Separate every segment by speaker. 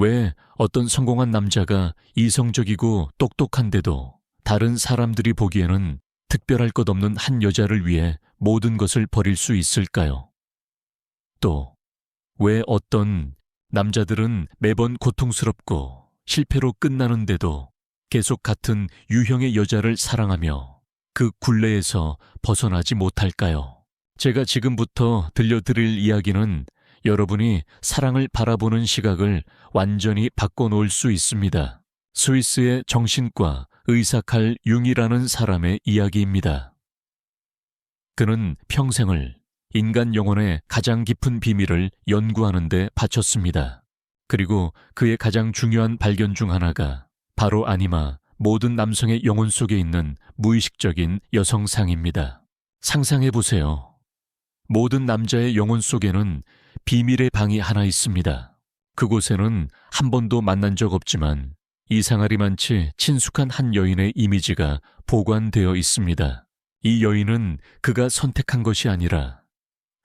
Speaker 1: 왜 어떤 성공한 남자가 이성적이고 똑똑한데도 다른 사람들이 보기에는 특별할 것 없는 한 여자를 위해 모든 것을 버릴 수 있을까요? 또 왜 어떤 남자들은 매번 고통스럽고 실패로 끝나는데도 계속 같은 유형의 여자를 사랑하며 그 굴레에서 벗어나지 못할까요? 제가 지금부터 들려드릴 이야기는 여러분이 사랑을 바라보는 시각을 완전히 바꿔놓을 수 있습니다. 스위스의 정신과 의사 칼 융이라는 사람의 이야기입니다. 그는 평생을 인간 영혼의 가장 깊은 비밀을 연구하는 데 바쳤습니다. 그리고 그의 가장 중요한 발견 중 하나가 바로 아니마, 모든 남성의 영혼 속에 있는 무의식적인 여성상입니다. 상상해보세요. 모든 남자의 영혼 속에는 비밀의 방이 하나 있습니다. 그곳에는 한 번도 만난 적 없지만 이상하리만치 친숙한 한 여인의 이미지가 보관되어 있습니다. 이 여인은 그가 선택한 것이 아니라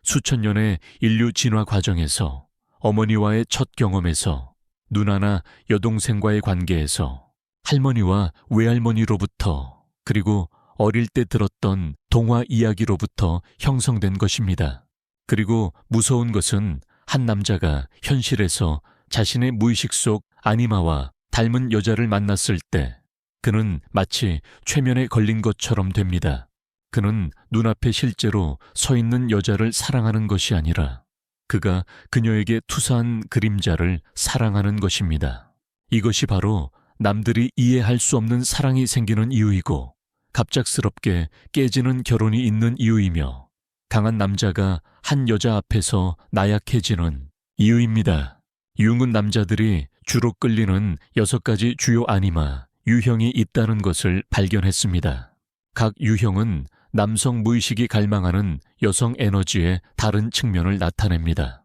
Speaker 1: 수천 년의 인류 진화 과정에서 어머니와의 첫 경험에서 누나나 여동생과의 관계에서 할머니와 외할머니로부터 그리고 어릴 때 들었던 동화 이야기로부터 형성된 것입니다. 그리고 무서운 것은 한 남자가 현실에서 자신의 무의식 속 아니마와 닮은 여자를 만났을 때 그는 마치 최면에 걸린 것처럼 됩니다. 그는 눈앞에 실제로 서 있는 여자를 사랑하는 것이 아니라 그가 그녀에게 투사한 그림자를 사랑하는 것입니다. 이것이 바로 남들이 이해할 수 없는 사랑이 생기는 이유이고 갑작스럽게 깨지는 결혼이 있는 이유이며 강한 남자가 한 여자 앞에서 나약해지는 이유입니다. 융은 남자들이 주로 끌리는 6가지 주요 아니마, 유형이 있다는 것을 발견했습니다. 각 유형은 남성 무의식이 갈망하는 여성 에너지의 다른 측면을 나타냅니다.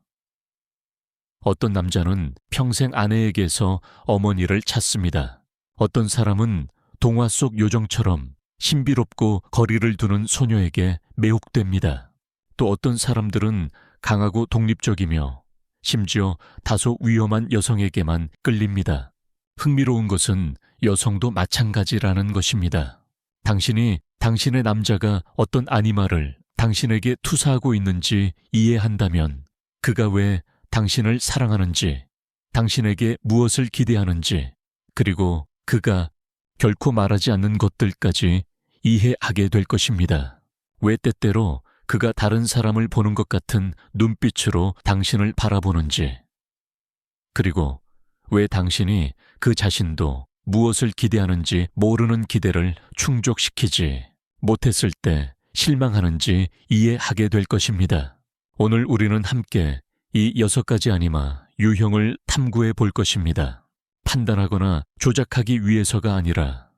Speaker 1: 어떤 남자는 평생 아내에게서 어머니를 찾습니다. 어떤 사람은 동화 속 요정처럼 신비롭고 거리를 두는 소녀에게 매혹됩니다. 또 어떤 사람들은 강하고 독립적이며 심지어 다소 위험한 여성에게만 끌립니다. 흥미로운 것은 여성도 마찬가지라는 것입니다. 당신이 당신의 남자가 어떤 아니마를 당신에게 투사하고 있는지 이해한다면 그가 왜 당신을 사랑하는지, 당신에게 무엇을 기대하는지, 그리고 그가 결코 말하지 않는 것들까지 이해하게 될 것입니다. 왜 때때로 그가 다른 사람을 보는 것 같은 눈빛으로 당신을 바라보는지, 그리고 왜 당신이 그 자신도 무엇을 기대하는지 모르는 기대를 충족시키지 못했을 때 실망하는지 이해하게 될 것입니다. 오늘 우리는 함께 이 6가지 아니마 유형을 탐구해 볼 것입니다. 판단하거나 조작하기 위해서가 아니라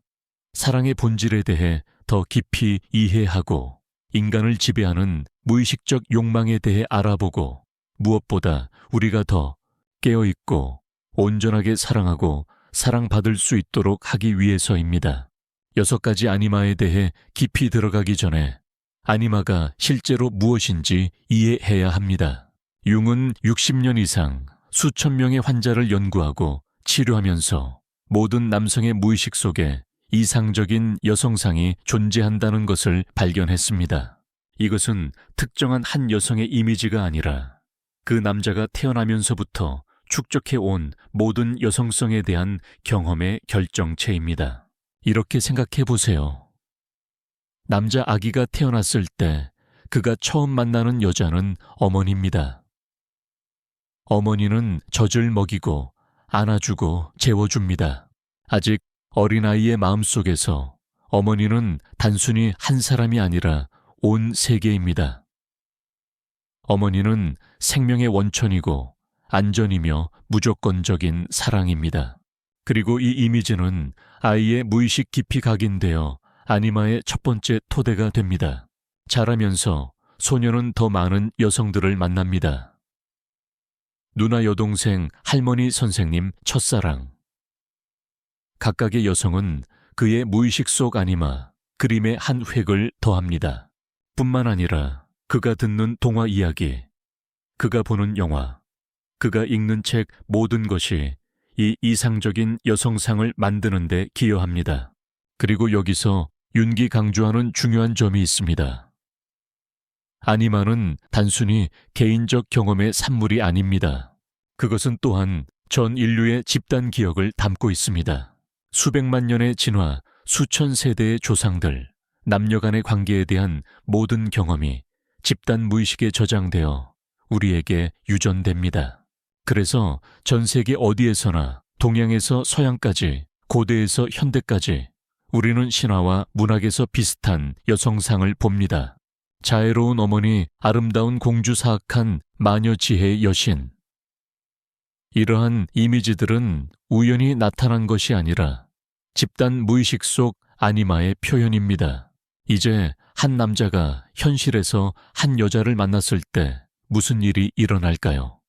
Speaker 1: 사랑의 본질에 대해 더 깊이 이해하고 인간을 지배하는 무의식적 욕망에 대해 알아보고 무엇보다 우리가 더 깨어있고 온전하게 사랑하고 사랑받을 수 있도록 하기 위해서입니다. 6가지 아니마에 대해 깊이 들어가기 전에 아니마가 실제로 무엇인지 이해해야 합니다. 융은 60년 이상 수천 명의 환자를 연구하고 치료하면서 모든 남성의 무의식 속에 이상적인 여성상이 존재한다는 것을 발견했습니다. 이것은 특정한 한 여성의 이미지가 아니라 그 남자가 태어나면서부터 축적해 온 모든 여성성에 대한 경험의 결정체입니다. 이렇게 생각해 보세요. 남자 아기가 태어났을 때 그가 처음 만나는 여자는 어머니입니다. 어머니는 젖을 먹이고 안아주고 재워줍니다. 아직 어린아이의 마음속에서 어머니는 단순히 한 사람이 아니라 온 세계입니다. 어머니는 생명의 원천이고 안전이며 무조건적인 사랑입니다. 그리고 이 이미지는 아이의 무의식 깊이 각인되어 아니마의 첫 번째 토대가 됩니다. 자라면서 소녀는 더 많은 여성들을 만납니다. 누나, 여동생, 할머니, 선생님, 첫사랑. 각각의 여성은 그의 무의식 속 아니마, 그림의 한 획을 더합니다. 뿐만 아니라 그가 듣는 동화 이야기, 그가 보는 영화, 그가 읽는 책 모든 것이 이 이상적인 여성상을 만드는 데 기여합니다. 그리고 여기서 윤기 강조하는 중요한 점이 있습니다. 아니마는 단순히 개인적 경험의 산물이 아닙니다. 그것은 또한 전 인류의 집단 기억을 담고 있습니다. 수백만 년의 진화, 수천 세대의 조상들, 남녀 간의 관계에 대한 모든 경험이 집단 무의식에 저장되어 우리에게 유전됩니다. 그래서 전 세계 어디에서나 동양에서 서양까지, 고대에서 현대까지 우리는 신화와 문학에서 비슷한 여성상을 봅니다. 자애로운 어머니, 아름다운 공주 사악한 마녀 지혜의 여신. 이러한 이미지들은 우연히 나타난 것이 아니라 집단 무의식 속 아니마의 표현입니다. 이제 한 남자가 현실에서 한 여자를 만났을 때 무슨 일이 일어날까요?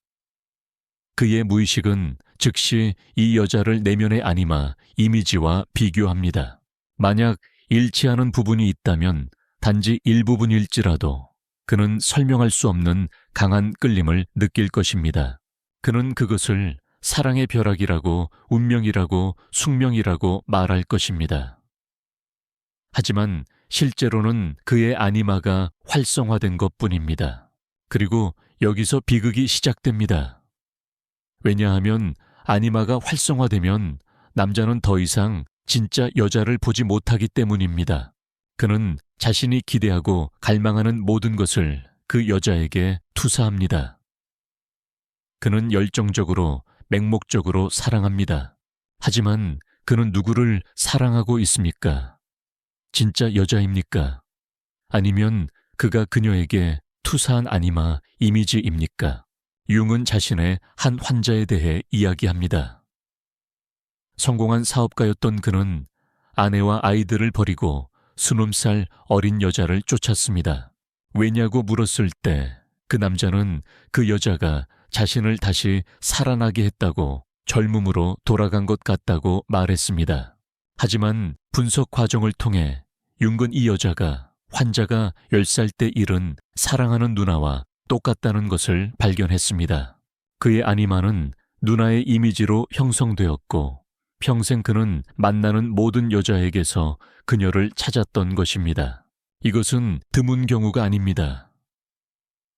Speaker 1: 그의 무의식은 즉시 이 여자를 내면의 아니마, 이미지와 비교합니다. 만약 일치하는 부분이 있다면 단지 일부분일지라도 그는 설명할 수 없는 강한 끌림을 느낄 것입니다. 그는 그것을 사랑의 벼락이라고, 운명이라고, 숙명이라고 말할 것입니다. 하지만 실제로는 그의 아니마가 활성화된 것뿐입니다. 그리고 여기서 비극이 시작됩니다. 왜냐하면 아니마가 활성화되면 남자는 더 이상 진짜 여자를 보지 못하기 때문입니다. 그는 자신이 기대하고 갈망하는 모든 것을 그 여자에게 투사합니다. 그는 열정적으로, 맹목적으로 사랑합니다. 하지만 그는 누구를 사랑하고 있습니까? 진짜 여자입니까? 아니면 그가 그녀에게 투사한 아니마, 이미지입니까? 융은 자신의 한 환자에 대해 이야기합니다. 성공한 사업가였던 그는 아내와 아이들을 버리고 20살 어린 여자를 쫓았습니다. 왜냐고 물었을 때 그 남자는 그 여자가 자신을 다시 살아나게 했다고, 젊음으로 돌아간 것 같다고 말했습니다. 하지만 분석 과정을 통해 융은 이 여자가 환자가 10살 때 잃은 사랑하는 누나와 똑같다는 것을 발견했습니다. 그의 아니마는 누나의 이미지로 형성되었고 평생 그는 만나는 모든 여자에게서 그녀를 찾았던 것입니다. 이것은 드문 경우가 아닙니다.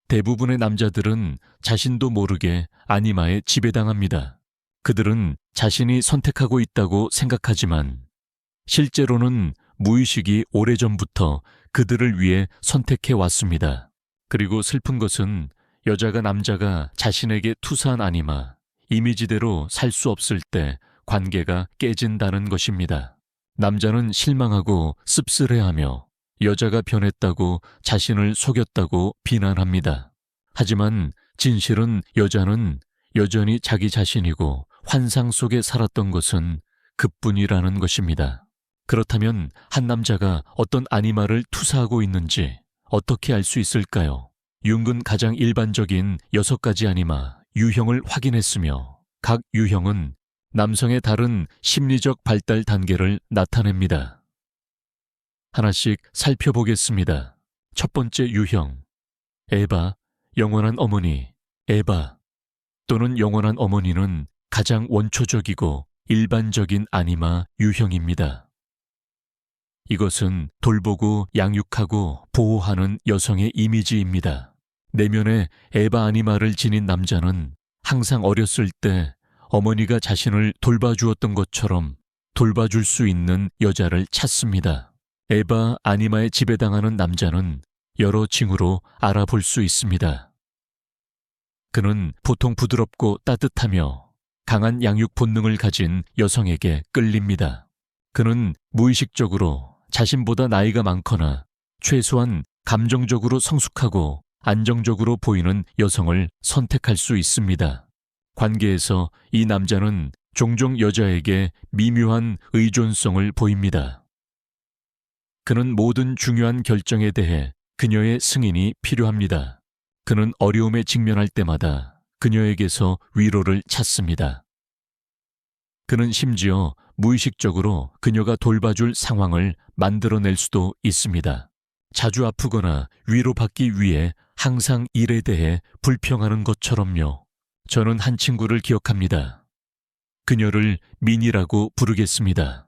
Speaker 1: 대부분의 남자들은 자신도 모르게 아니마에 지배당합니다. 그들은 자신이 선택하고 있다고 생각하지만 실제로는 무의식이 오래전부터 그들을 위해 선택해 왔습니다. 그리고 슬픈 것은 여자가 남자가 자신에게 투사한 아니마, 이미지대로 살 수 없을 때 관계가 깨진다는 것입니다. 남자는 실망하고 씁쓸해하며 여자가 변했다고, 자신을 속였다고 비난합니다. 하지만 진실은 여자는 여전히 자기 자신이고 환상 속에 살았던 것은 그뿐이라는 것입니다. 그렇다면 한 남자가 어떤 아니마를 투사하고 있는지 어떻게 알 수 있을까요? 융은 가장 일반적인 6가지 아니마, 유형을 확인했으며 각 유형은 남성의 다른 심리적 발달 단계를 나타냅니다. 하나씩 살펴보겠습니다. 첫 번째 유형, 에바, 영원한 어머니. 에바 또는 영원한 어머니는 가장 원초적이고 일반적인 아니마 유형입니다. 이것은 돌보고 양육하고 보호하는 여성의 이미지입니다. 내면에 에바 아니마를 지닌 남자는 항상 어렸을 때 어머니가 자신을 돌봐주었던 것처럼 돌봐줄 수 있는 여자를 찾습니다. 에바 아니마에 지배당하는 남자는 여러 징후로 알아볼 수 있습니다. 그는 보통 부드럽고 따뜻하며 강한 양육 본능을 가진 여성에게 끌립니다. 그는 무의식적으로 자신보다 나이가 많거나 최소한 감정적으로 성숙하고 안정적으로 보이는 여성을 선택할 수 있습니다. 관계에서 이 남자는 종종 여자에게 미묘한 의존성을 보입니다. 그는 모든 중요한 결정에 대해 그녀의 승인이 필요합니다. 그는 어려움에 직면할 때마다 그녀에게서 위로를 찾습니다. 그는 심지어 무의식적으로 그녀가 돌봐줄 상황을 만들어낼 수도 있습니다. 자주 아프거나 위로받기 위해 항상 일에 대해 불평하는 것처럼요. 저는 한 친구를 기억합니다. 그녀를 민이라고 부르겠습니다.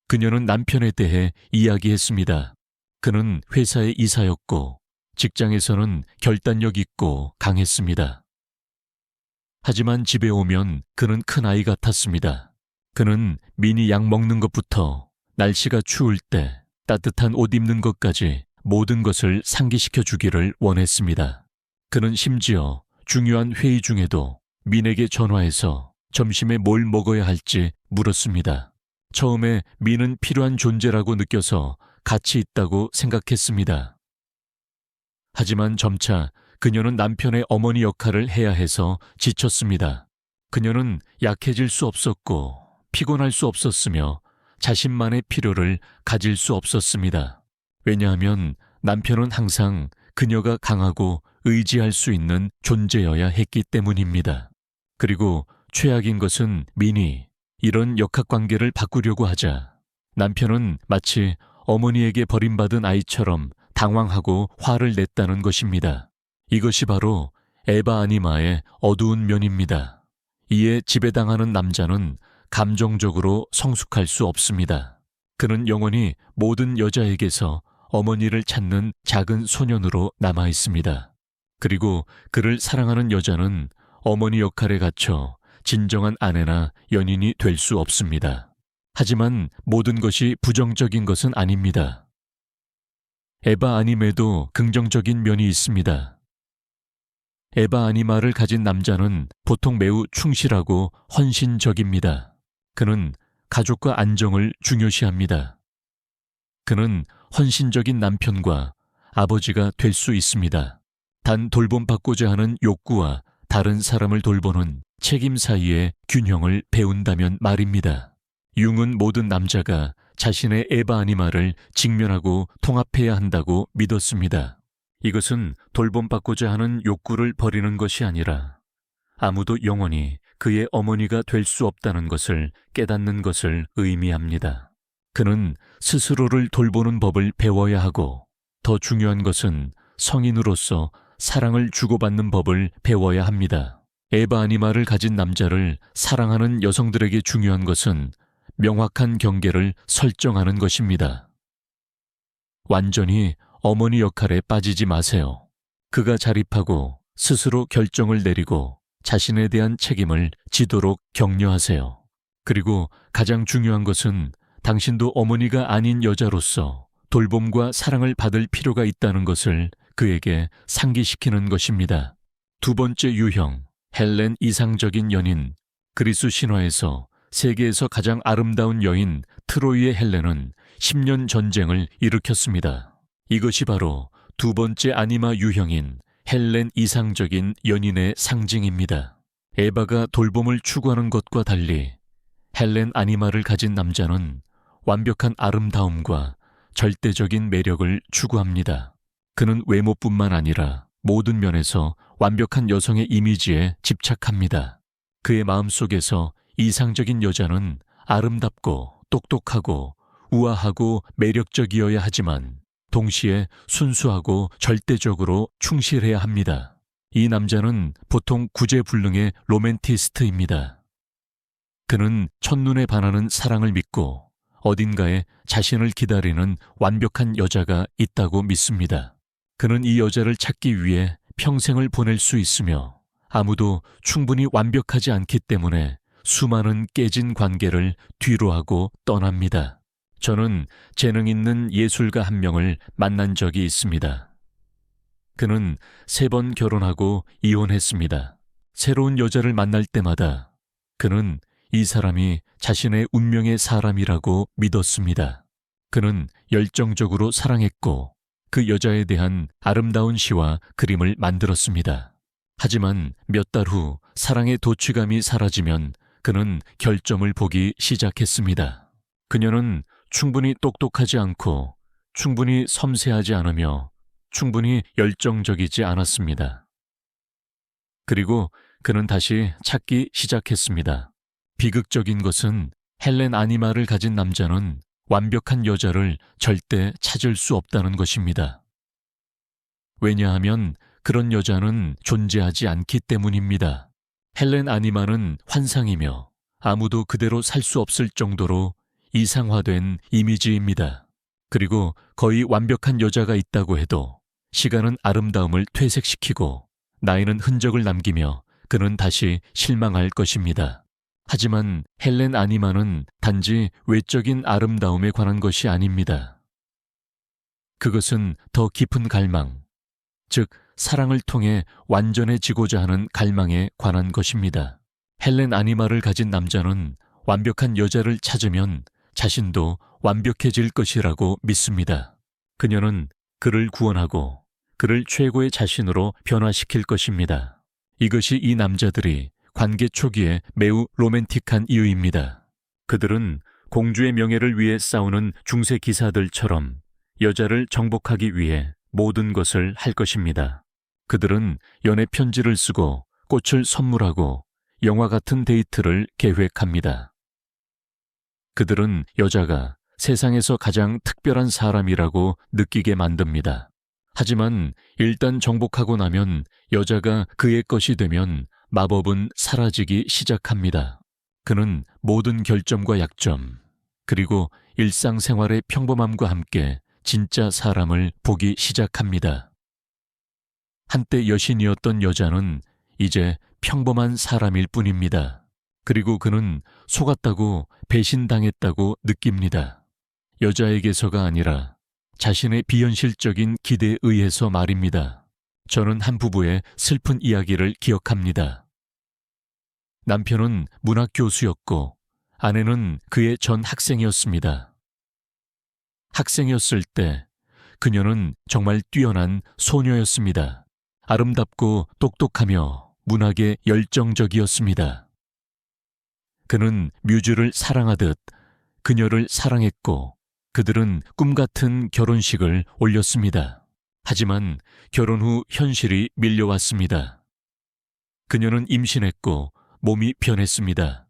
Speaker 1: 그녀는 남편에 대해 이야기했습니다. 그는 회사의 이사였고 직장에서는 결단력 있고 강했습니다. 하지만 집에 오면 그는 큰아이 같았습니다. 그는 민이 약 먹는 것부터 날씨가 추울 때 따뜻한 옷 입는 것까지 모든 것을 상기시켜 주기를 원했습니다. 그는 심지어 중요한 회의 중에도 민에게 전화해서 점심에 뭘 먹어야 할지 물었습니다. 처음에 민은 필요한 존재라고 느껴서 가치 있다고 생각했습니다. 하지만 점차 그녀는 남편의 어머니 역할을 해야 해서 지쳤습니다. 그녀는 약해질 수 없었고 피곤할 수 없었으며 자신만의 필요를 가질 수 없었습니다. 왜냐하면 남편은 항상 그녀가 강하고 의지할 수 있는 존재여야 했기 때문입니다. 그리고 최악인 것은 민이 이런 역학관계를 바꾸려고 하자 남편은 마치 어머니에게 버림받은 아이처럼 당황하고 화를 냈다는 것입니다. 이것이 바로 에바 아니마의 어두운 면입니다. 이에 지배당하는 남자는 감정적으로 성숙할 수 없습니다. 그는 영원히 모든 여자에게서 어머니를 찾는 작은 소년으로 남아 있습니다. 그리고 그를 사랑하는 여자는 어머니 역할에 갇혀 진정한 아내나 연인이 될 수 없습니다. 하지만 모든 것이 부정적인 것은 아닙니다. 에바 아님에도 긍정적인 면이 있습니다. 에바 아니마를 가진 남자는 보통 매우 충실하고 헌신적입니다. 그는 가족과 안정을 중요시합니다. 그는 헌신적인 남편과 아버지가 될 수 있습니다. 단 돌봄받고자 하는 욕구와 다른 사람을 돌보는 책임 사이의 균형을 배운다면 말입니다. 융은 모든 남자가 자신의 에바 아니마를 직면하고 통합해야 한다고 믿었습니다. 이것은 돌봄받고자 하는 욕구를 버리는 것이 아니라 아무도 영원히 그의 어머니가 될 수 없다는 것을 깨닫는 것을 의미합니다. 그는 스스로를 돌보는 법을 배워야 하고 더 중요한 것은 성인으로서 사랑을 주고받는 법을 배워야 합니다. 에바 아니마를 가진 남자를 사랑하는 여성들에게 중요한 것은 명확한 경계를 설정하는 것입니다. 완전히 어머니 역할에 빠지지 마세요. 그가 자립하고 스스로 결정을 내리고 자신에 대한 책임을 지도록 격려하세요. 그리고 가장 중요한 것은 당신도 어머니가 아닌 여자로서 돌봄과 사랑을 받을 필요가 있다는 것을 그에게 상기시키는 것입니다. 두 번째 유형, 헬렌 이상적인 연인. 그리스 신화에서 세계에서 가장 아름다운 여인 트로이의 헬렌은 10년 전쟁을 일으켰습니다. 이것이 바로 두 번째 아니마 유형인 헬렌 이상적인 연인의 상징입니다. 에바가 돌봄을 추구하는 것과 달리 헬렌 아니마를 가진 남자는 완벽한 아름다움과 절대적인 매력을 추구합니다. 그는 외모뿐만 아니라 모든 면에서 완벽한 여성의 이미지에 집착합니다. 그의 마음속에서 이상적인 여자는 아름답고 똑똑하고 우아하고 매력적이어야 하지만 동시에 순수하고 절대적으로 충실해야 합니다. 이 남자는 보통 구제불능의 로맨티스트입니다. 그는 첫눈에 반하는 사랑을 믿고 어딘가에 자신을 기다리는 완벽한 여자가 있다고 믿습니다. 그는 이 여자를 찾기 위해 평생을 보낼 수 있으며 아무도 충분히 완벽하지 않기 때문에 수많은 깨진 관계를 뒤로하고 떠납니다. 저는 재능 있는 예술가 한 명을 만난 적이 있습니다. 그는 3번 결혼하고 이혼했습니다. 새로운 여자를 만날 때마다 그는 이 사람이 자신의 운명의 사람이라고 믿었습니다. 그는 열정적으로 사랑했고 그 여자에 대한 아름다운 시와 그림을 만들었습니다. 하지만 몇 달 후 사랑의 도취감이 사라지면 그는 결점을 보기 시작했습니다. 그녀는 충분히 똑똑하지 않고 충분히 섬세하지 않으며 충분히 열정적이지 않았습니다. 그리고 그는 다시 찾기 시작했습니다. 비극적인 것은 헬렌 아니마를 가진 남자는 완벽한 여자를 절대 찾을 수 없다는 것입니다. 왜냐하면 그런 여자는 존재하지 않기 때문입니다. 헬렌 아니마는 환상이며 아무도 그대로 살 수 없을 정도로 이상화된 이미지입니다. 그리고 거의 완벽한 여자가 있다고 해도 시간은 아름다움을 퇴색시키고 나이는 흔적을 남기며 그는 다시 실망할 것입니다. 하지만 헬렌 아니마는 단지 외적인 아름다움에 관한 것이 아닙니다. 그것은 더 깊은 갈망, 즉 사랑을 통해 완전해지고자 하는 갈망에 관한 것입니다. 헬렌 아니마를 가진 남자는 완벽한 여자를 찾으면 자신도 완벽해질 것이라고 믿습니다. 그녀는 그를 구원하고 그를 최고의 자신으로 변화시킬 것입니다. 이것이 이 남자들이 관계 초기에 매우 로맨틱한 이유입니다. 그들은 공주의 명예를 위해 싸우는 중세 기사들처럼 여자를 정복하기 위해 모든 것을 할 것입니다. 그들은 연애 편지를 쓰고 꽃을 선물하고 영화 같은 데이트를 계획합니다. 그들은 여자가 세상에서 가장 특별한 사람이라고 느끼게 만듭니다. 하지만 일단 정복하고 나면 여자가 그의 것이 되면 마법은 사라지기 시작합니다. 그는 모든 결점과 약점, 그리고 일상생활의 평범함과 함께 진짜 사람을 보기 시작합니다. 한때 여신이었던 여자는 이제 평범한 사람일 뿐입니다. 그리고 그는 속았다고 배신당했다고 느낍니다. 여자에게서가 아니라 자신의 비현실적인 기대에 의해서 말입니다. 저는 한 부부의 슬픈 이야기를 기억합니다. 남편은 문학 교수였고 아내는 그의 전 학생이었습니다. 학생이었을 때 그녀는 정말 뛰어난 소녀였습니다. 아름답고 똑똑하며 문학에 열정적이었습니다. 그는 뮤즈를 사랑하듯 그녀를 사랑했고 그들은 꿈같은 결혼식을 올렸습니다. 하지만 결혼 후 현실이 밀려왔습니다. 그녀는 임신했고 몸이 변했습니다.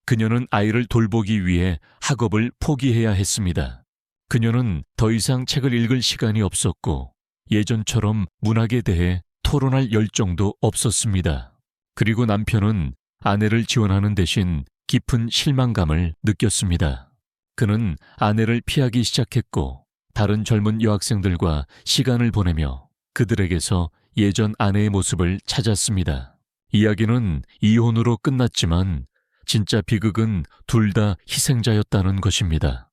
Speaker 1: 그녀는 아이를 돌보기 위해 학업을 포기해야 했습니다. 그녀는 더 이상 책을 읽을 시간이 없었고 예전처럼 문학에 대해 토론할 열정도 없었습니다. 그리고 남편은 아내를 지원하는 대신 깊은 실망감을 느꼈습니다. 그는 아내를 피하기 시작했고 다른 젊은 여학생들과 시간을 보내며 그들에게서 예전 아내의 모습을 찾았습니다. 이야기는 이혼으로 끝났지만 진짜 비극은 둘 다 희생자였다는 것입니다.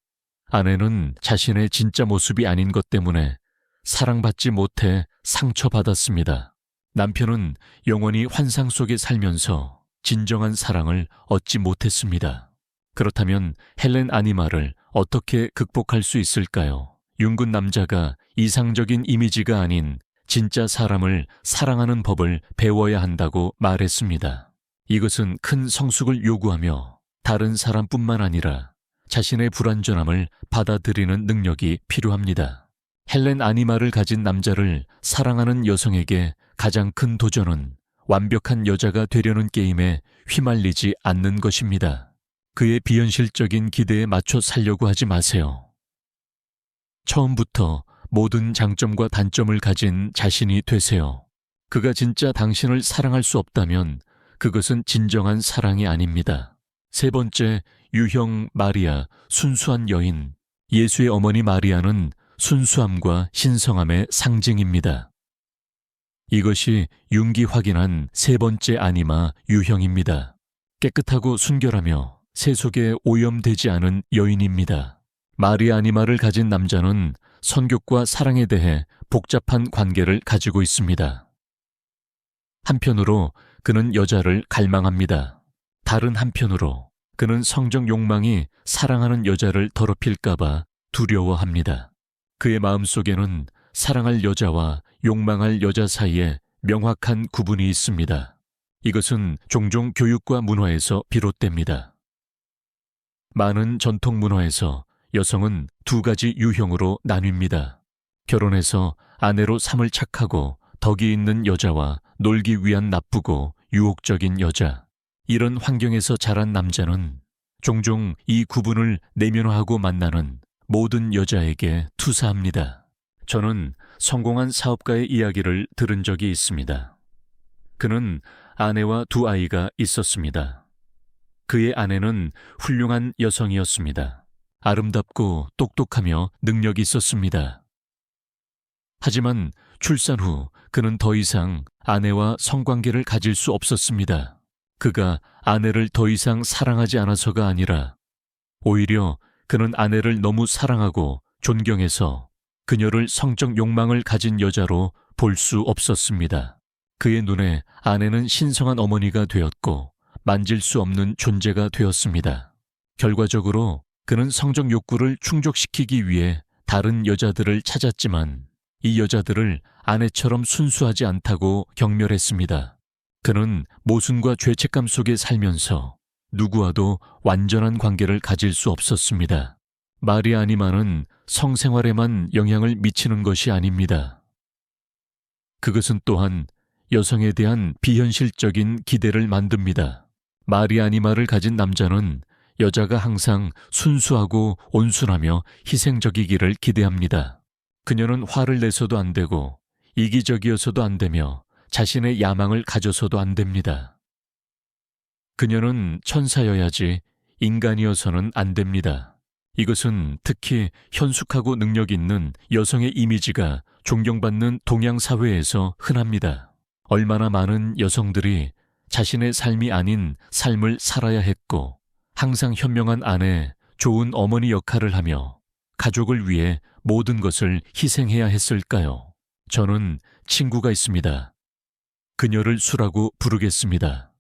Speaker 1: 아내는 자신의 진짜 모습이 아닌 것 때문에 사랑받지 못해 상처받았습니다. 남편은 영원히 환상 속에 살면서 진정한 사랑을 얻지 못했습니다. 그렇다면 헬렌 아니마를 어떻게 극복할 수 있을까요? 윤군 남자가 이상적인 이미지가 아닌 진짜 사람을 사랑하는 법을 배워야 한다고 말했습니다. 이것은 큰 성숙을 요구하며 다른 사람뿐만 아니라 자신의 불완전함을 받아들이는 능력이 필요합니다. 헬렌 아니마를 가진 남자를 사랑하는 여성에게 가장 큰 도전은 완벽한 여자가 되려는 게임에 휘말리지 않는 것입니다. 그의 비현실적인 기대에 맞춰 살려고 하지 마세요. 처음부터 모든 장점과 단점을 가진 자신이 되세요. 그가 진짜 당신을 사랑할 수 없다면 그것은 진정한 사랑이 아닙니다. 세 번째, 유형 마리아, 순수한 여인. 예수의 어머니 마리아는 순수함과 신성함의 상징입니다. 이것이 윤기 확인한 세 번째 아니마 유형입니다. 깨끗하고 순결하며 세속에 오염되지 않은 여인입니다. 마리아 아니마를 가진 남자는 선교과 사랑에 대해 복잡한 관계를 가지고 있습니다. 한편으로 그는 여자를 갈망합니다. 다른 한편으로 그는 성적 욕망이 사랑하는 여자를 더럽힐까봐 두려워합니다. 그의 마음속에는 사랑할 여자와 욕망할 여자 사이에 명확한 구분이 있습니다. 이것은 종종 교육과 문화에서 비롯됩니다. 많은 전통 문화에서 여성은 두 가지 유형으로 나뉩니다. 결혼해서 아내로 삼을 착하고 덕이 있는 여자와 놀기 위한 나쁘고 유혹적인 여자. 이런 환경에서 자란 남자는 종종 이 구분을 내면화하고 만나는 모든 여자에게 투사합니다. 저는 성공한 사업가의 이야기를 들은 적이 있습니다. 그는 아내와 두 아이가 있었습니다. 그의 아내는 훌륭한 여성이었습니다. 아름답고 똑똑하며 능력이 있었습니다. 하지만 출산 후 그는 더 이상 아내와 성관계를 가질 수 없었습니다. 그가 아내를 더 이상 사랑하지 않아서가 아니라 오히려 그는 아내를 너무 사랑하고 존경해서 그녀를 성적 욕망을 가진 여자로 볼 수 없었습니다. 그의 눈에 아내는 신성한 어머니가 되었고 만질 수 없는 존재가 되었습니다. 결과적으로 그는 성적 욕구를 충족시키기 위해 다른 여자들을 찾았지만 이 여자들을 아내처럼 순수하지 않다고 경멸했습니다. 그는 모순과 죄책감 속에 살면서 누구와도 완전한 관계를 가질 수 없었습니다. 마리아 아니마는 성생활에만 영향을 미치는 것이 아닙니다. 그것은 또한 여성에 대한 비현실적인 기대를 만듭니다. 마리아 아니마를 가진 남자는 여자가 항상 순수하고 온순하며 희생적이기를 기대합니다. 그녀는 화를 내서도 안 되고 이기적이어서도 안 되며 자신의 야망을 가져서도 안 됩니다. 그녀는 천사여야지 인간이어서는 안 됩니다. 이것은 특히 현숙하고 능력 있는 여성의 이미지가 존경받는 동양 사회에서 흔합니다. 얼마나 많은 여성들이 자신의 삶이 아닌 삶을 살아야 했고 항상 현명한 아내, 좋은 어머니 역할을 하며 가족을 위해 모든 것을 희생해야 했을까요? 저는 친구가 있습니다. 그녀를 수라고 부르겠습니다.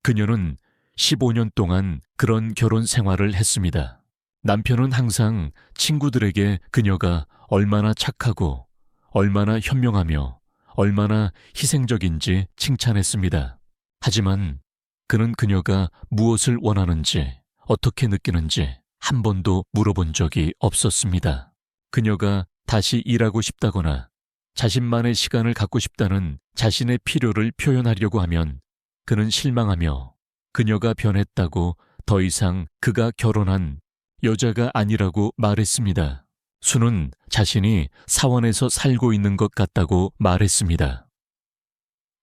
Speaker 1: 그녀는 15년 동안 그런 결혼 생활을 했습니다. 남편은 항상 친구들에게 그녀가 얼마나 착하고 얼마나 현명하며 얼마나 희생적인지 칭찬했습니다. 하지만 그는 그녀가 무엇을 원하는지 어떻게 느끼는지 한 번도 물어본 적이 없었습니다. 그녀가 다시 일하고 싶다거나 자신만의 시간을 갖고 싶다는 자신의 필요를 표현하려고 하면 그는 실망하며 그녀가 변했다고 더 이상 그가 결혼한 여자가 아니라고 말했습니다. 수는 자신이 사원에서 살고 있는 것 같다고 말했습니다.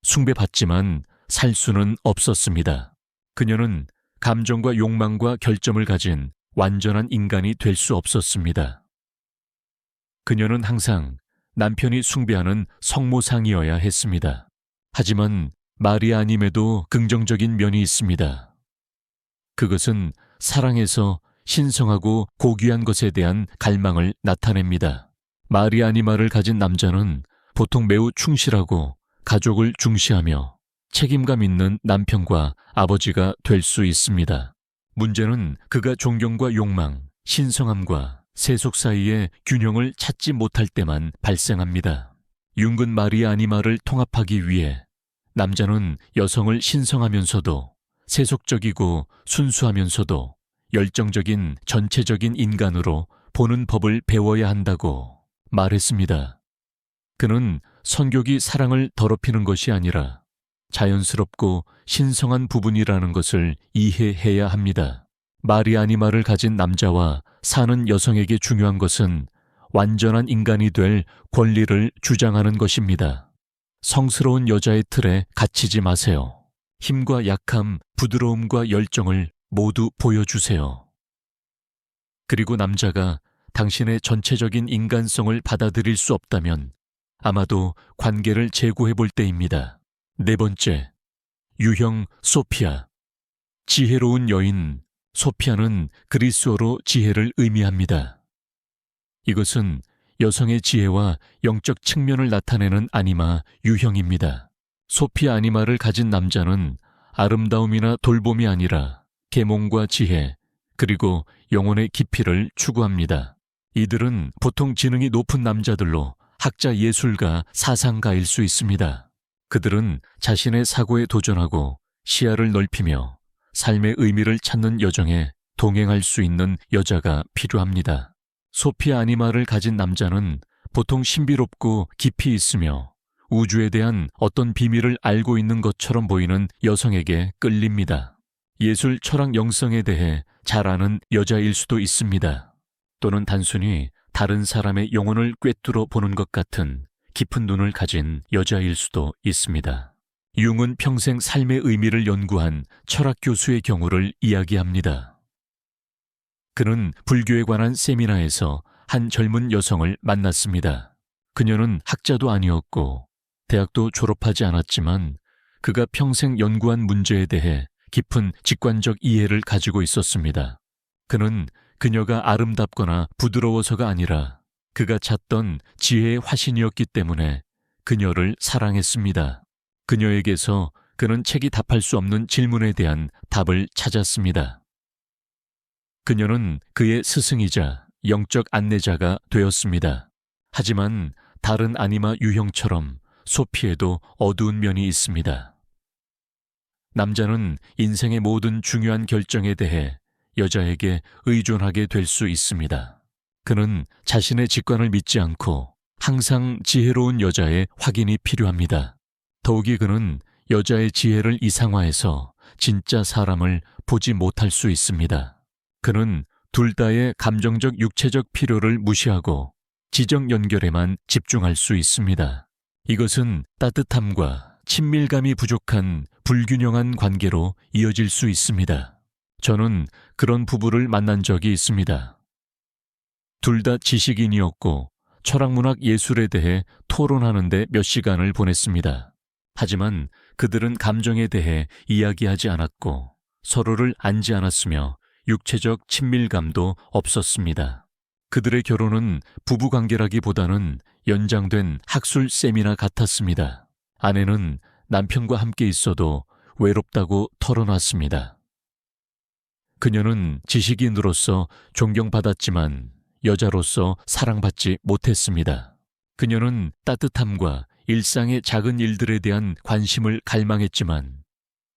Speaker 1: 숭배받지만 살 수는 없었습니다. 그녀는 감정과 욕망과 결점을 가진 완전한 인간이 될 수 없었습니다. 그녀는 항상 남편이 숭배하는 성모상이어야 했습니다. 하지만 마리아 아님에도 긍정적인 면이 있습니다. 그것은 사랑에서 신성하고 고귀한 것에 대한 갈망을 나타냅니다. 마리아 아니마를 가진 남자는 보통 매우 충실하고 가족을 중시하며 책임감 있는 남편과 아버지가 될 수 있습니다. 문제는 그가 존경과 욕망, 신성함과 세속 사이의 균형을 찾지 못할 때만 발생합니다. 융근 마리아 아니마를 통합하기 위해 남자는 여성을 신성하면서도 세속적이고 순수하면서도 열정적인 전체적인 인간으로 보는 법을 배워야 한다고 말했습니다. 그는 성격이 사랑을 더럽히는 것이 아니라 자연스럽고 신성한 부분이라는 것을 이해해야 합니다. 마리아 아니마를 가진 남자와 사는 여성에게 중요한 것은 완전한 인간이 될 권리를 주장하는 것입니다. 성스러운 여자의 틀에 갇히지 마세요. 힘과 약함, 부드러움과 열정을 모두 보여주세요. 그리고 남자가 당신의 전체적인 인간성을 받아들일 수 없다면 아마도 관계를 재고해 볼 때입니다. 네 번째, 유형 소피아. 지혜로운 여인. 소피아는 그리스어로 지혜를 의미합니다. 이것은 여성의 지혜와 영적 측면을 나타내는 아니마 유형입니다. 소피아 아니마를 가진 남자는 아름다움이나 돌봄이 아니라 계몽과 지혜, 그리고 영혼의 깊이를 추구합니다. 이들은 보통 지능이 높은 남자들로 학자, 예술가, 사상가일 수 있습니다. 그들은 자신의 사고에 도전하고 시야를 넓히며 삶의 의미를 찾는 여정에 동행할 수 있는 여자가 필요합니다. 소피아 아니마를 가진 남자는 보통 신비롭고 깊이 있으며 우주에 대한 어떤 비밀을 알고 있는 것처럼 보이는 여성에게 끌립니다. 예술, 철학, 영성에 대해 잘 아는 여자일 수도 있습니다. 또는 단순히 다른 사람의 영혼을 꿰뚫어 보는 것 같은 깊은 눈을 가진 여자일 수도 있습니다. 융은 평생 삶의 의미를 연구한 철학 교수의 경우를 이야기합니다. 그는 불교에 관한 세미나에서 한 젊은 여성을 만났습니다. 그녀는 학자도 아니었고 대학도 졸업하지 않았지만 그가 평생 연구한 문제에 대해 깊은 직관적 이해를 가지고 있었습니다. 그는 그녀가 아름답거나 부드러워서가 아니라 그가 찾던 지혜의 화신이었기 때문에 그녀를 사랑했습니다. 그녀에게서 그는 책이 답할 수 없는 질문에 대한 답을 찾았습니다. 그녀는 그의 스승이자 영적 안내자가 되었습니다. 하지만 다른 아니마 유형처럼 소피에도 어두운 면이 있습니다. 남자는 인생의 모든 중요한 결정에 대해 여자에게 의존하게 될 수 있습니다. 그는 자신의 직관을 믿지 않고 항상 지혜로운 여자의 확인이 필요합니다. 더욱이 그는 여자의 지혜를 이상화해서 진짜 사람을 보지 못할 수 있습니다. 그는 둘 다의 감정적 육체적 필요를 무시하고 지적 연결에만 집중할 수 있습니다. 이것은 따뜻함과 친밀감이 부족한 불균형한 관계로 이어질 수 있습니다. 저는 그런 부부를 만난 적이 있습니다. 둘 다 지식인이었고 철학문학 예술에 대해 토론하는데 몇 시간을 보냈습니다. 하지만 그들은 감정에 대해 이야기하지 않았고 서로를 안지 않았으며 육체적 친밀감도 없었습니다. 그들의 결혼은 부부관계라기보다는 연장된 학술 세미나 같았습니다. 아내는 남편과 함께 있어도 외롭다고 털어놨습니다. 그녀는 지식인으로서 존경받았지만 여자로서 사랑받지 못했습니다. 그녀는 따뜻함과 일상의 작은 일들에 대한 관심을 갈망했지만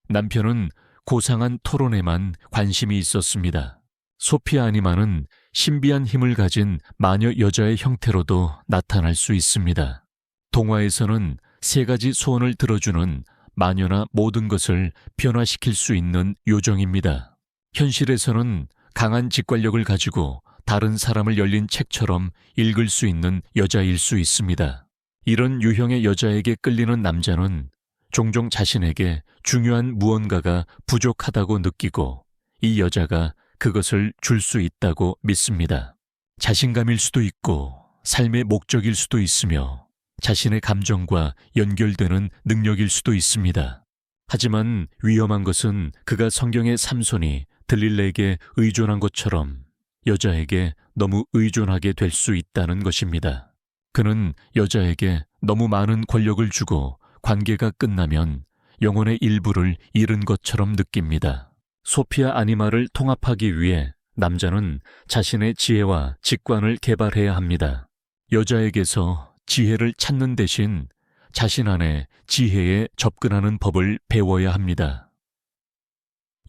Speaker 1: 남편은 고상한 토론에만 관심이 있었습니다. 소피아 아니마는 신비한 힘을 가진 마녀 여자의 형태로도 나타날 수 있습니다. 동화에서는 3가지 소원을 들어주는 마녀나 모든 것을 변화시킬 수 있는 요정입니다. 현실에서는 강한 직관력을 가지고 다른 사람을 열린 책처럼 읽을 수 있는 여자일 수 있습니다. 이런 유형의 여자에게 끌리는 남자는 종종 자신에게 중요한 무언가가 부족하다고 느끼고 이 여자가 그것을 줄 수 있다고 믿습니다. 자신감일 수도 있고 삶의 목적일 수도 있으며 자신의 감정과 연결되는 능력일 수도 있습니다. 하지만 위험한 것은 그가 성경의 삼손이 들릴레에게 의존한 것처럼 여자에게 너무 의존하게 될 수 있다는 것입니다. 그는 여자에게 너무 많은 권력을 주고 관계가 끝나면 영혼의 일부를 잃은 것처럼 느낍니다. 소피아 아니마를 통합하기 위해 남자는 자신의 지혜와 직관을 개발해야 합니다. 여자에게서 지혜를 찾는 대신 자신 안에 지혜에 접근하는 법을 배워야 합니다.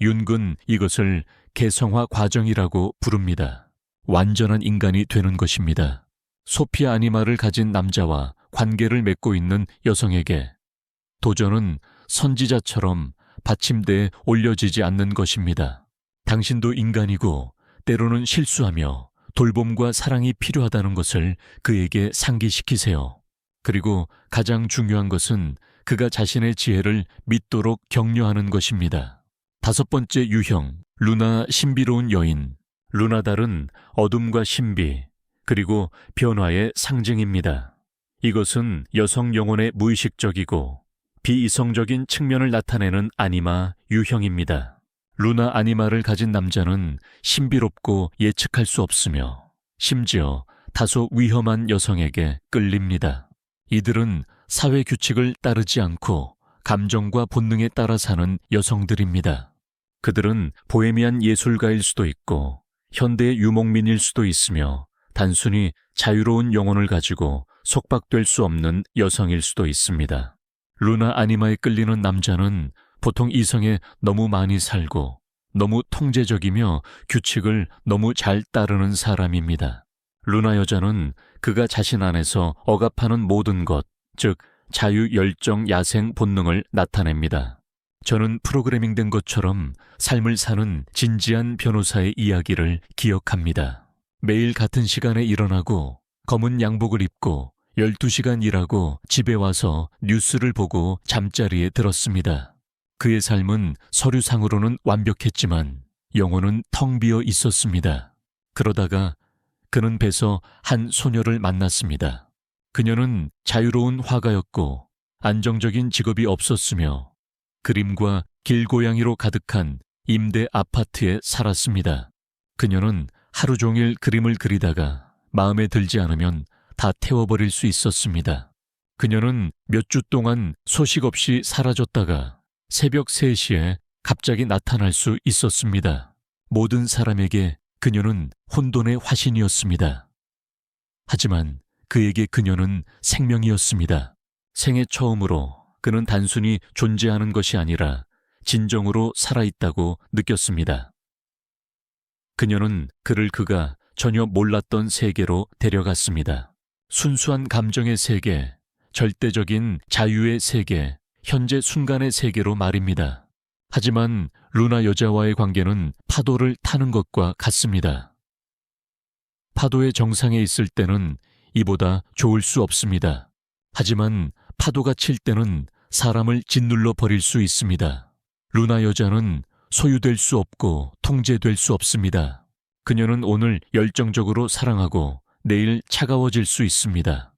Speaker 1: 윤근 이것을 개성화 과정이라고 부릅니다. 완전한 인간이 되는 것입니다. 소피아 아니마를 가진 남자와 관계를 맺고 있는 여성에게 도전은 선지자처럼 받침대에 올려지지 않는 것입니다. 당신도 인간이고 때로는 실수하며 돌봄과 사랑이 필요하다는 것을 그에게 상기시키세요. 그리고 가장 중요한 것은 그가 자신의 지혜를 믿도록 격려하는 것입니다. 5번째 유형, 루나 신비로운 여인. 루나달은 어둠과 신비, 그리고 변화의 상징입니다. 이것은 여성 영혼의 무의식적이고 비이성적인 측면을 나타내는 아니마 유형입니다. 루나 아니마를 가진 남자는 신비롭고 예측할 수 없으며 심지어 다소 위험한 여성에게 끌립니다. 이들은 사회 규칙을 따르지 않고 감정과 본능에 따라 사는 여성들입니다. 그들은 보헤미안 예술가일 수도 있고 현대 유목민일 수도 있으며 단순히 자유로운 영혼을 가지고 속박될 수 없는 여성일 수도 있습니다. 루나 아니마에 끌리는 남자는 보통 이성에 너무 많이 살고 너무 통제적이며 규칙을 너무 잘 따르는 사람입니다. 루나 여자는 그가 자신 안에서 억압하는 모든 것, 즉 자유, 열정, 야생 본능을 나타냅니다. 저는 프로그래밍된 것처럼 삶을 사는 진지한 변호사의 이야기를 기억합니다. 매일 같은 시간에 일어나고 검은 양복을 입고 12시간 일하고 집에 와서 뉴스를 보고 잠자리에 들었습니다. 그의 삶은 서류상으로는 완벽했지만 영혼은 텅 비어 있었습니다. 그러다가 그는 배서 한 소녀를 만났습니다. 그녀는 자유로운 화가였고 안정적인 직업이 없었으며 그림과 길고양이로 가득한 임대 아파트에 살았습니다. 그녀는 하루 종일 그림을 그리다가 마음에 들지 않으면 다 태워버릴 수 있었습니다. 그녀는 몇 주 동안 소식 없이 사라졌다가 새벽 3시에 갑자기 나타날 수 있었습니다. 모든 사람에게 그녀는 혼돈의 화신이었습니다. 하지만 그에게 그녀는 생명이었습니다. 생애 처음으로 그는 단순히 존재하는 것이 아니라 진정으로 살아있다고 느꼈습니다. 그녀는 그가 전혀 몰랐던 세계로 데려갔습니다. 순수한 감정의 세계, 절대적인 자유의 세계, 현재 순간의 세계로 말입니다. 하지만 루나 여자와의 관계는 파도를 타는 것과 같습니다. 파도의 정상에 있을 때는 이보다 좋을 수 없습니다. 하지만 파도가 칠 때는 사람을 짓눌러 버릴 수 있습니다. 루나 여자는 소유될 수 없고 통제될 수 없습니다. 그녀는 오늘 열정적으로 사랑하고 내일 차가워질 수 있습니다.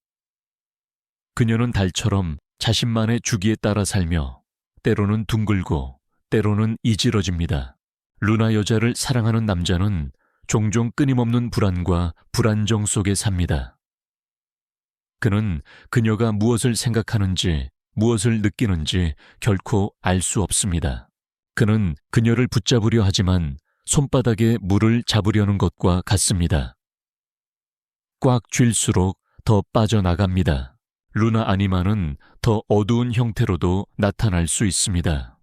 Speaker 1: 그녀는 달처럼 자신만의 주기에 따라 살며 때로는 둥글고 때로는 이질어집니다. 루나 여자를 사랑하는 남자는 종종 끊임없는 불안과 불안정 속에 삽니다. 그는 그녀가 무엇을 생각하는지, 무엇을 느끼는지 결코 알 수 없습니다. 그는 그녀를 붙잡으려 하지만 손바닥에 물을 잡으려는 것과 같습니다. 꽉 쥘수록 더 빠져나갑니다. 루나 아니마는 더 어두운 형태로도 나타날 수 있습니다.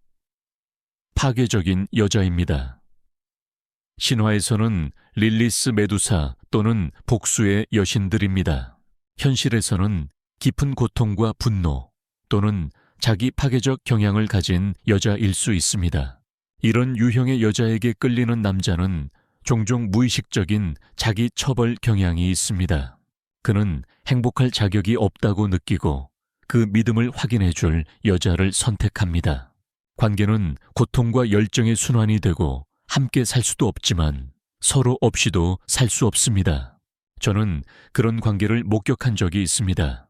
Speaker 1: 파괴적인 여자입니다. 신화에서는 릴리스 메두사 또는 복수의 여신들입니다. 현실에서는 깊은 고통과 분노 또는 자기 파괴적 경향을 가진 여자일 수 있습니다. 이런 유형의 여자에게 끌리는 남자는 종종 무의식적인 자기 처벌 경향이 있습니다. 그는 행복할 자격이 없다고 느끼고 그 믿음을 확인해 줄 여자를 선택합니다. 관계는 고통과 열정의 순환이 되고 함께 살 수도 없지만 서로 없이도 살 수 없습니다. 저는 그런 관계를 목격한 적이 있습니다.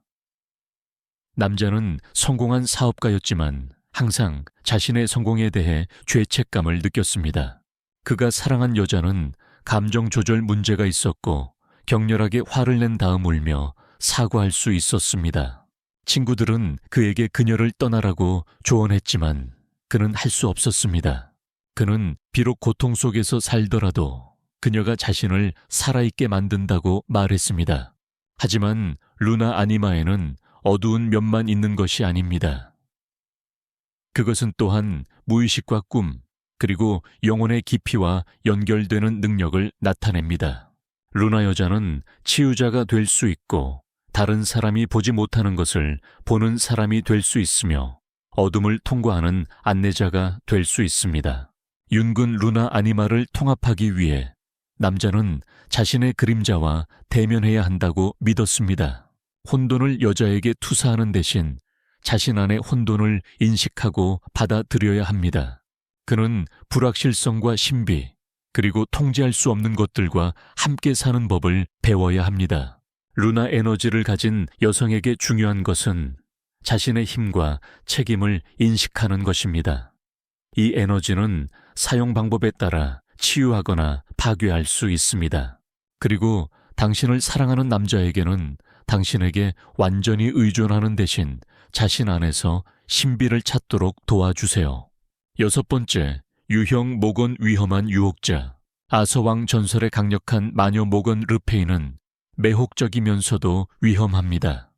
Speaker 1: 남자는 성공한 사업가였지만 항상 자신의 성공에 대해 죄책감을 느꼈습니다. 그가 사랑한 여자는 감정 조절 문제가 있었고 격렬하게 화를 낸 다음 울며 사과할 수 있었습니다. 친구들은 그에게 그녀를 떠나라고 조언했지만 그는 할 수 없었습니다. 그는 비록 고통 속에서 살더라도 그녀가 자신을 살아있게 만든다고 말했습니다. 하지만 루나 아니마에는 어두운 면만 있는 것이 아닙니다. 그것은 또한 무의식과 꿈, 그리고 영혼의 깊이와 연결되는 능력을 나타냅니다. 루나 여자는 치유자가 될 수 있고 다른 사람이 보지 못하는 것을 보는 사람이 될 수 있으며 어둠을 통과하는 안내자가 될 수 있습니다. 윤근 루나 아니마를 통합하기 위해 남자는 자신의 그림자와 대면해야 한다고 믿었습니다. 혼돈을 여자에게 투사하는 대신 자신 안의 혼돈을 인식하고 받아들여야 합니다. 그는 불확실성과 신비, 그리고 통제할 수 없는 것들과 함께 사는 법을 배워야 합니다. 루나 에너지를 가진 여성에게 중요한 것은 자신의 힘과 책임을 인식하는 것입니다. 이 에너지는 사용 방법에 따라 치유하거나 파괴할 수 있습니다. 그리고 당신을 사랑하는 남자에게는 당신에게 완전히 의존하는 대신 자신 안에서 신비를 찾도록 도와주세요. 6번째, 유형 모건 위험한 유혹자. 아서왕 전설의 강력한 마녀 모건 르페이는 매혹적이면서도 위험합니다.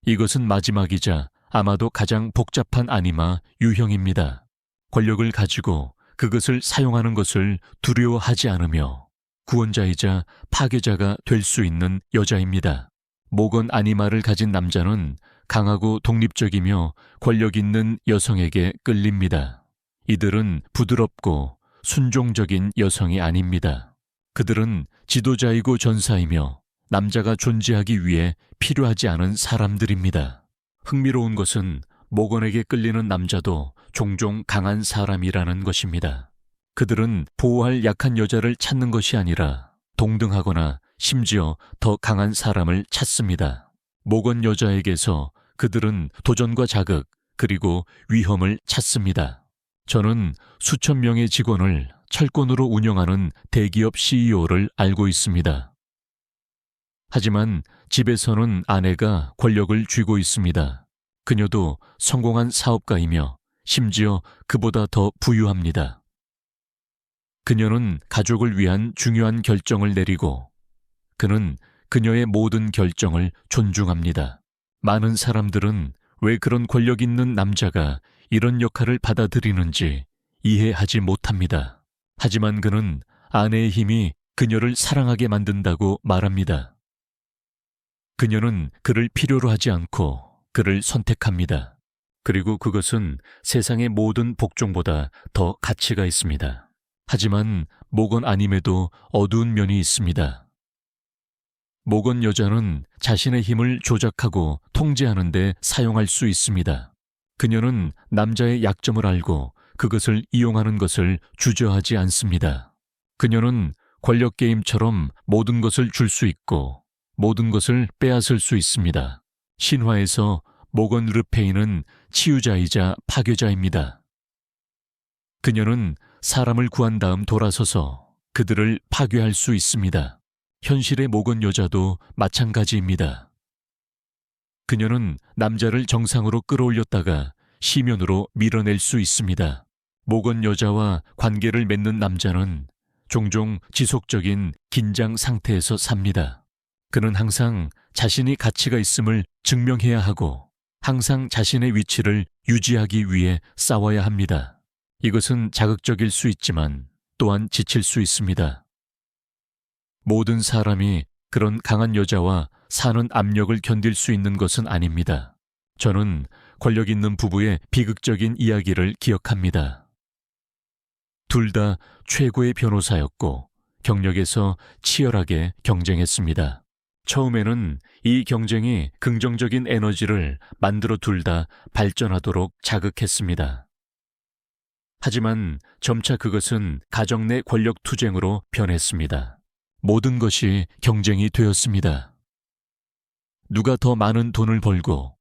Speaker 1: 이것은 마지막이자 아마도 가장 복잡한 아니마 유형입니다. 권력을 가지고 그것을 사용하는 것을 두려워하지 않으며 구원자이자 파괴자가 될 수 있는 여자입니다. 모건 아니마를 가진 남자는 강하고 독립적이며 권력 있는 여성에게 끌립니다. 이들은 부드럽고 순종적인 여성이 아닙니다. 그들은 지도자이고 전사이며 남자가 존재하기 위해 필요하지 않은 사람들입니다. 흥미로운 것은 모건에게 끌리는 남자도 종종 강한 사람이라는 것입니다. 그들은 보호할 약한 여자를 찾는 것이 아니라 동등하거나 심지어 더 강한 사람을 찾습니다. 모건 여자에게서 그들은 도전과 자극, 그리고 위험을 찾습니다. 저는 수천 명의 직원을 철권으로 운영하는 대기업 CEO를 알고 있습니다. 하지만 집에서는 아내가 권력을 쥐고 있습니다. 그녀도 성공한 사업가이며 심지어 그보다 더 부유합니다. 그녀는 가족을 위한 중요한 결정을 내리고 그는 그녀의 모든 결정을 존중합니다. 많은 사람들은 왜 그런 권력 있는 남자가 이런 역할을 받아들이는지 이해하지 못합니다. 하지만 그는 아내의 힘이 그녀를 사랑하게 만든다고 말합니다. 그녀는 그를 필요로 하지 않고 그를 선택합니다. 그리고 그것은 세상의 모든 복종보다 더 가치가 있습니다. 하지만 모건 아님에도 어두운 면이 있습니다. 모건 여자는 자신의 힘을 조작하고 통제하는 데 사용할 수 있습니다. 그녀는 남자의 약점을 알고 그것을 이용하는 것을 주저하지 않습니다. 그녀는 권력 게임처럼 모든 것을 줄 수 있고 모든 것을 빼앗을 수 있습니다. 신화에서 모건 르페인은 치유자이자 파괴자입니다. 그녀는 사람을 구한 다음 돌아서서 그들을 파괴할 수 있습니다. 현실의 모건 여자도 마찬가지입니다. 그녀는 남자를 정상으로 끌어올렸다가 시면으로 밀어낼 수 있습니다. 모건 여자와 관계를 맺는 남자는 종종 지속적인 긴장 상태에서 삽니다. 그는 항상 자신이 가치가 있음을 증명해야 하고 항상 자신의 위치를 유지하기 위해 싸워야 합니다. 이것은 자극적일 수 있지만 또한 지칠 수 있습니다. 모든 사람이 그런 강한 여자와 사는 압력을 견딜 수 있는 것은 아닙니다. 저는 권력 있는 부부의 비극적인 이야기를 기억합니다. 둘 다 최고의 변호사였고 경력에서 치열하게 경쟁했습니다. 처음에는 이 경쟁이 긍정적인 에너지를 만들어 둘 다 발전하도록 자극했습니다. 하지만 점차 그것은 가정 내 권력 투쟁으로 변했습니다. 모든 것이 경쟁이 되었습니다. 누가 더 많은 돈을 벌고,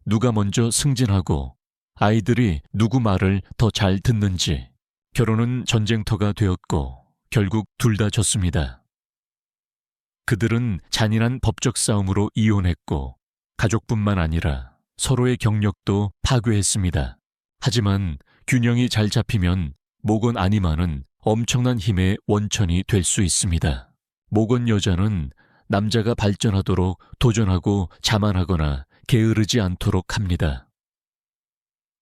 Speaker 1: 누가 먼저 승진하고, 아이들이 누구 말을 더 잘 듣는지, 결혼은 전쟁터가 되었고, 결국 둘 다 졌습니다. 그들은 잔인한 법적 싸움으로 이혼했고, 가족뿐만 아니라 서로의 경력도 파괴했습니다. 하지만 균형이 잘 잡히면 모건 아니마는 엄청난 힘의 원천이 될 수 있습니다. 모건 여자는 남자가 발전하도록 도전하고 자만하거나 게으르지 않도록 합니다.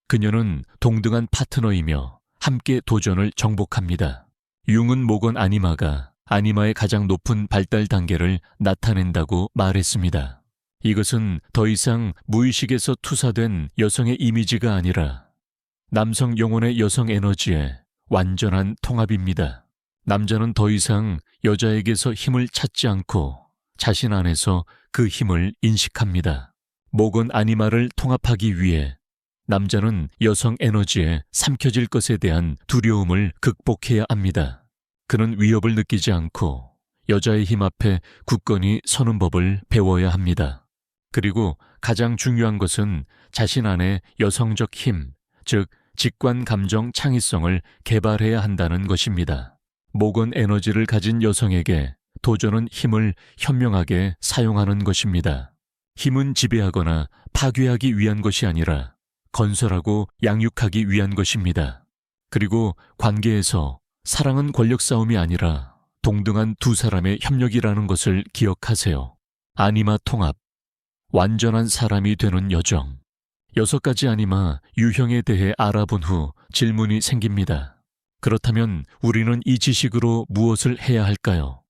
Speaker 1: 그녀는 동등한 파트너이며 함께 도전을 정복합니다. 융은 모건 아니마가 아니마의 가장 높은 발달 단계를 나타낸다고 말했습니다. 이것은 더 이상 무의식에서 투사된 여성의 이미지가 아니라 남성 영혼의 여성 에너지의 완전한 통합입니다. 남자는 더 이상 여자에게서 힘을 찾지 않고 자신 안에서 그 힘을 인식합니다. 모건 아니마를 통합하기 위해 남자는 여성 에너지에 삼켜질 것에 대한 두려움을 극복해야 합니다. 그는 위협을 느끼지 않고 여자의 힘 앞에 굳건히 서는 법을 배워야 합니다. 그리고 가장 중요한 것은 자신 안에 여성적 힘, 즉 직관 감정 창의성을 개발해야 한다는 것입니다. 모건 에너지를 가진 여성에게 도전은 힘을 현명하게 사용하는 것입니다. 힘은 지배하거나 파괴하기 위한 것이 아니라 건설하고 양육하기 위한 것입니다. 그리고 관계에서 사랑은 권력 싸움이 아니라 동등한 두 사람의 협력이라는 것을 기억하세요. 아니마 통합, 완전한 사람이 되는 여정. 6가지 아니마 유형에 대해 알아본 후 질문이 생깁니다. 그렇다면 우리는 이 지식으로 무엇을 해야 할까요?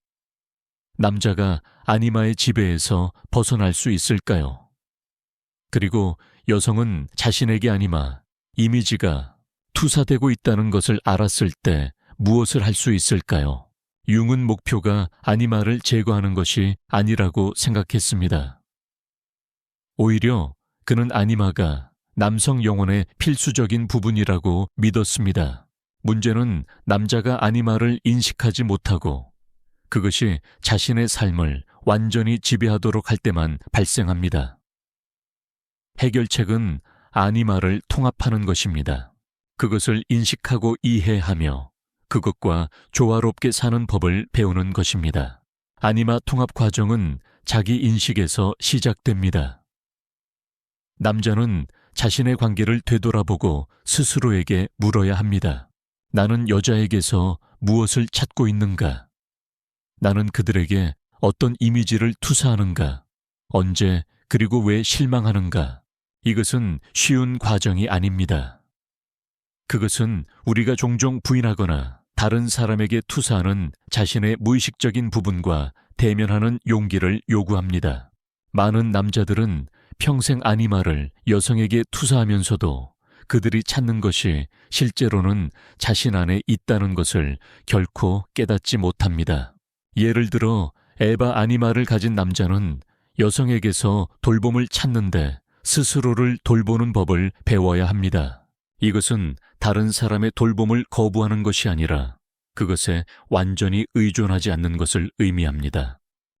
Speaker 1: 남자가 아니마의 지배에서 벗어날 수 있을까요? 그리고 여성은 자신에게 아니마, 이미지가 투사되고 있다는 것을 알았을 때 무엇을 할 수 있을까요? 융은 목표가 아니마를 제거하는 것이 아니라고 생각했습니다. 오히려 그는 아니마가 남성 영혼의 필수적인 부분이라고 믿었습니다. 문제는 남자가 아니마를 인식하지 못하고 그것이 자신의 삶을 완전히 지배하도록 할 때만 발생합니다. 해결책은 아니마를 통합하는 것입니다. 그것을 인식하고 이해하며 그것과 조화롭게 사는 법을 배우는 것입니다. 아니마 통합 과정은 자기 인식에서 시작됩니다. 남자는 자신의 관계를 되돌아보고 스스로에게 물어야 합니다. 나는 여자에게서 무엇을 찾고 있는가? 나는 그들에게 어떤 이미지를 투사하는가? 언제 그리고 왜 실망하는가? 이것은 쉬운 과정이 아닙니다. 그것은 우리가 종종 부인하거나 다른 사람에게 투사하는 자신의 무의식적인 부분과 대면하는 용기를 요구합니다. 많은 남자들은 평생 아니마를 여성에게 투사하면서도 그들이 찾는 것이 실제로는 자신 안에 있다는 것을 결코 깨닫지 못합니다. 예를 들어 에바 아니마를 가진 남자는 여성에게서 돌봄을 찾는데 스스로를 돌보는 법을 배워야 합니다. 이것은 다른 사람의 돌봄을 거부하는 것이 아니라 그것에 완전히 의존하지 않는 것을 의미합니다.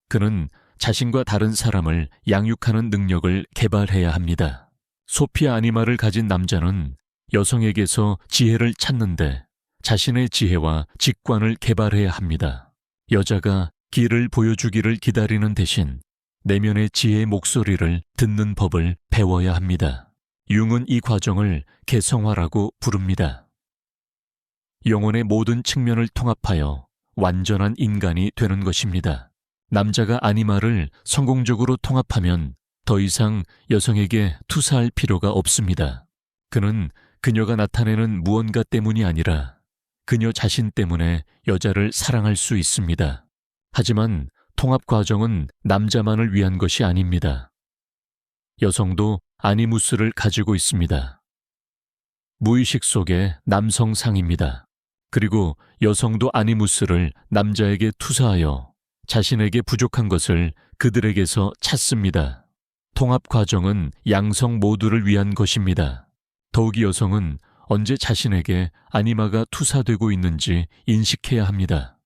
Speaker 1: 그는 자신과 다른 사람을 양육하는 능력을 개발해야 합니다. 소피아 아니마를 가진 남자는 여성에게서 지혜를 찾는데 자신의 지혜와 직관을 개발해야 합니다. 여자가 길을 보여주기를 기다리는 대신 내면의 지혜의 목소리를 듣는 법을 배워야 합니다. 융은 이 과정을 개성화라고 부릅니다. 영혼의 모든 측면을 통합하여 완전한 인간이 되는 것입니다. 남자가 아니마를 성공적으로 통합하면 더 이상 여성에게 투사할 필요가 없습니다. 그는 그녀가 나타내는 무언가 때문이 아니라 그녀 자신 때문에 여자를 사랑할 수 있습니다. 하지만 통합 과정은 남자만을 위한 것이 아닙니다. 여성도 아니무스를 가지고 있습니다. 무의식 속의 남성상입니다. 그리고 여성도 아니무스를 남자에게 투사하여 자신에게 부족한 것을 그들에게서 찾습니다. 통합 과정은 양성 모두를 위한 것입니다. 더욱이 여성은 언제 자신에게 아니마가 투사되고 있는지 인식해야 합니다.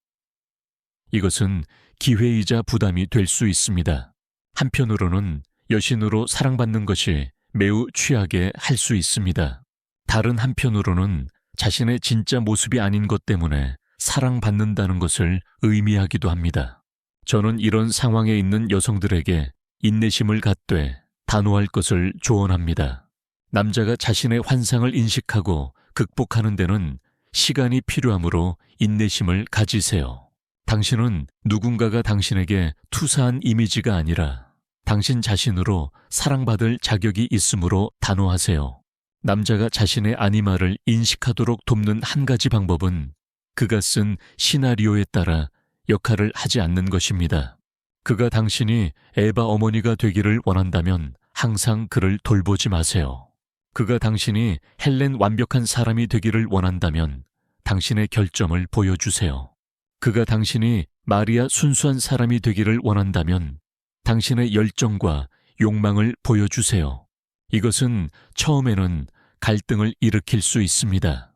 Speaker 1: 이것은 기회이자 부담이 될 수 있습니다. 한편으로는 여신으로 사랑받는 것이 매우 취하게 할 수 있습니다. 다른 한편으로는 자신의 진짜 모습이 아닌 것 때문에 사랑받는다는 것을 의미하기도 합니다. 저는 이런 상황에 있는 여성들에게 인내심을 갖되 단호할 것을 조언합니다. 남자가 자신의 환상을 인식하고 극복하는 데는 시간이 필요하므로 인내심을 가지세요. 당신은 누군가가 당신에게 투사한 이미지가 아니라 당신 자신으로 사랑받을 자격이 있으므로 단호하세요. 남자가 자신의 아니마를 인식하도록 돕는 한 가지 방법은 그가 쓴 시나리오에 따라 역할을 하지 않는 것입니다. 그가 당신이 에바 어머니가 되기를 원한다면 항상 그를 돌보지 마세요. 그가 당신이 헬렌 완벽한 사람이 되기를 원한다면 당신의 결점을 보여주세요. 그가 당신이 마리아 순수한 사람이 되기를 원한다면 당신의 열정과 욕망을 보여주세요. 이것은 처음에는 갈등을 일으킬 수 있습니다.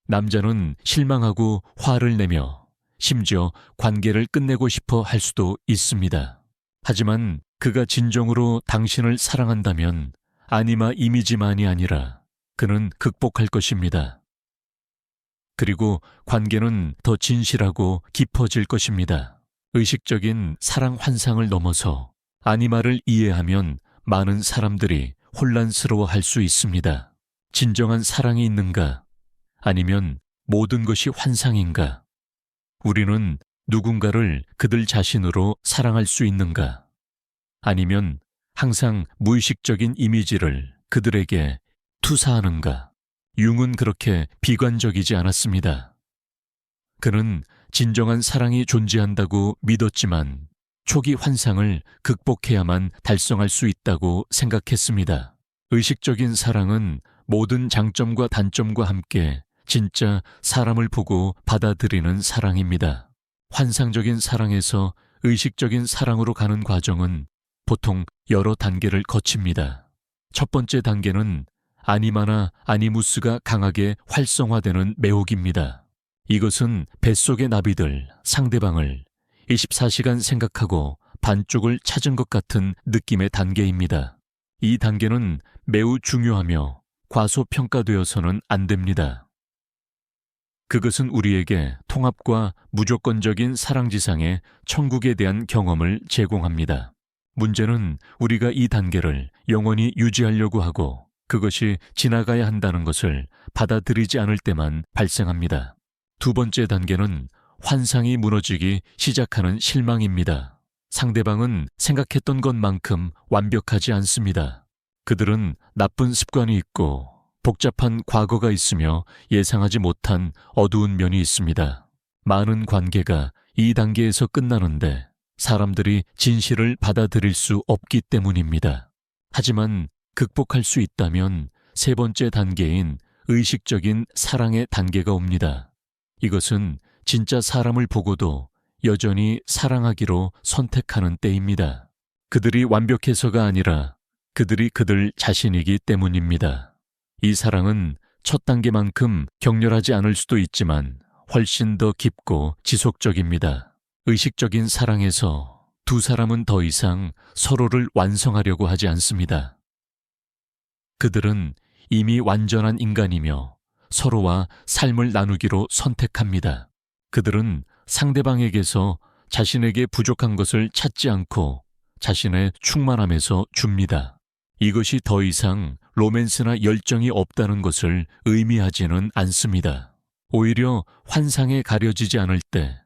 Speaker 1: 남자는 실망하고 화를 내며 심지어 관계를 끝내고 싶어 할 수도 있습니다. 하지만 그가 진정으로 당신을 사랑한다면 아니마 이미지만이 아니라 그는 극복할 것입니다. 그리고 관계는 더 진실하고 깊어질 것입니다. 의식적인 사랑 환상을 넘어서 아니마를 이해하면 많은 사람들이 혼란스러워할 수 있습니다. 진정한 사랑이 있는가? 아니면 모든 것이 환상인가? 우리는 누군가를 그들 자신으로 사랑할 수 있는가? 아니면 항상 무의식적인 이미지를 그들에게 투사하는가? 융은 그렇게 비관적이지 않았습니다. 그는 진정한 사랑이 존재한다고 믿었지만 초기 환상을 극복해야만 달성할 수 있다고 생각했습니다. 의식적인 사랑은 모든 장점과 단점과 함께 진짜 사람을 보고 받아들이는 사랑입니다. 환상적인 사랑에서 의식적인 사랑으로 가는 과정은 보통 여러 단계를 거칩니다. 첫 번째 단계는 아니마나 아니무스가 강하게 활성화되는 매혹입니다. 이것은 뱃속의 나비들, 상대방을 24시간 생각하고 반쪽을 찾은 것 같은 느낌의 단계입니다. 이 단계는 매우 중요하며 과소평가되어서는 안 됩니다. 그것은 우리에게 통합과 무조건적인 사랑지상의 천국에 대한 경험을 제공합니다. 문제는 우리가 이 단계를 영원히 유지하려고 하고 그것이 지나가야 한다는 것을 받아들이지 않을 때만 발생합니다. 두 번째 단계는 환상이 무너지기 시작하는 실망입니다. 상대방은 생각했던 것만큼 완벽하지 않습니다. 그들은 나쁜 습관이 있고 복잡한 과거가 있으며 예상하지 못한 어두운 면이 있습니다. 많은 관계가 이 단계에서 끝나는데 사람들이 진실을 받아들일 수 없기 때문입니다. 하지만 극복할 수 있다면 세 번째 단계인 의식적인 사랑의 단계가 옵니다. 이것은 진짜 사람을 보고도 여전히 사랑하기로 선택하는 때입니다. 그들이 완벽해서가 아니라 그들이 그들 자신이기 때문입니다. 이 사랑은 첫 단계만큼 격렬하지 않을 수도 있지만 훨씬 더 깊고 지속적입니다. 의식적인 사랑에서 두 사람은 더 이상 서로를 완성하려고 하지 않습니다. 그들은 이미 완전한 인간이며 서로와 삶을 나누기로 선택합니다. 그들은 상대방에게서 자신에게 부족한 것을 찾지 않고 자신의 충만함에서 줍니다. 이것이 더 이상 로맨스나 열정이 없다는 것을 의미하지는 않습니다. 오히려 환상에 가려지지 않을 때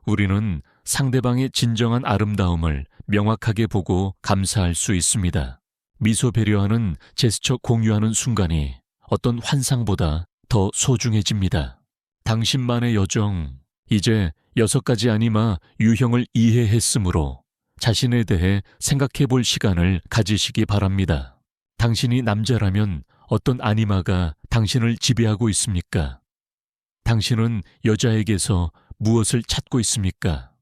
Speaker 1: 우리는 상대방의 진정한 아름다움을 명확하게 보고 감사할 수 있습니다. 미소 배려하는 제스처 공유하는 순간이 어떤 환상보다 더 소중해집니다. 당신만의 여정, 이제 6가지 아니마 유형을 이해했으므로 자신에 대해 생각해 볼 시간을 가지시기 바랍니다. 당신이 남자라면 어떤 아니마가 당신을 지배하고 있습니까? 당신은 여자에게서 무엇을 찾고 있습니까?